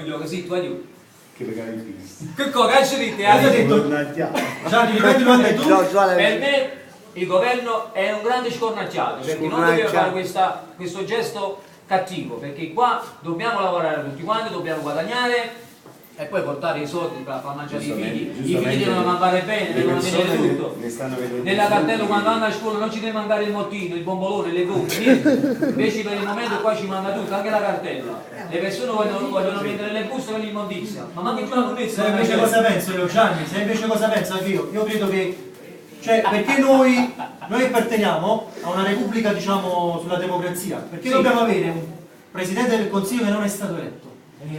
coglione, sì, tu aiuti. Che regali fisti. Che cosa ci dite? Io ho detto, Gianni, ripetimelo anche tu. Per me il governo è un grande scornacciato, perché non deve fare questo gesto cattivo, perché qua dobbiamo lavorare tutti quanti, dobbiamo guadagnare e poi portare i soldi per far mangiare i figli. I figli devono mangiare bene, devono vedere tutto. Nella cartella quando vanno a scuola non ci deve mandare il mottino, il bombolone, le gomme, niente. Invece per il momento qua ci manda tutto, anche la cartella. Le persone vogliono vendere le buste per l'immondizia. Ma manchi più la pulizia. Sai invece cosa penso io, Gianni? Sai invece cosa penso anche io? Io credo che, cioè, perché noi apparteniamo a una repubblica, diciamo, sulla democrazia, perché dobbiamo avere un presidente del Consiglio che non è stato eletto.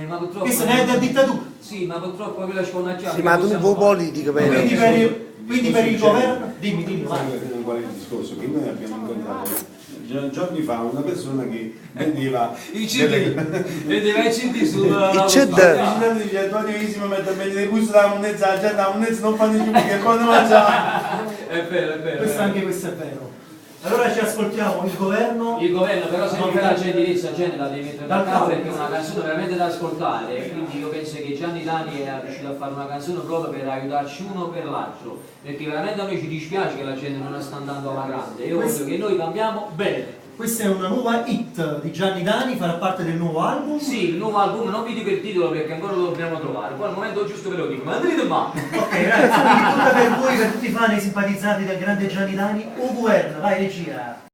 Ma purtroppo Questo ne è da dittatura. sì, ma purtroppo quella scornacciata. Sì, ma tu un po' politico, Quindi per il governo, dimmi, vai. Qual è il discorso? Che noi abbiamo incontrato giorni fa una persona che vendeva i CD, vedeva i CD sulla dice Antonio mette bene le buste da monezza, già da monezza non fanno più perché poi non mangiare. È vero. Questo è vero. Allora ci ascoltiamo il governo. Il governo però se non fa la gentilezza la devi mettere da capo perché è una canzone veramente da ascoltare, quindi io penso che Gianni Dani è riuscito a fare una canzone proprio per aiutarci uno per l'altro, perché veramente a noi ci dispiace che la gente non sta andando alla grande, io voglio che noi cambiamo bene. Questa è una nuova hit di Gianni Dani, farà parte del nuovo album. Sì, il nuovo album, non vi dico il titolo perché ancora lo dobbiamo trovare, poi al momento giusto ve lo dico, ma dite ma! Ok ragazzi, tutta per voi, per tutti i fan e simpatizzanti del grande Gianni Dani, Uguerna, vai regia!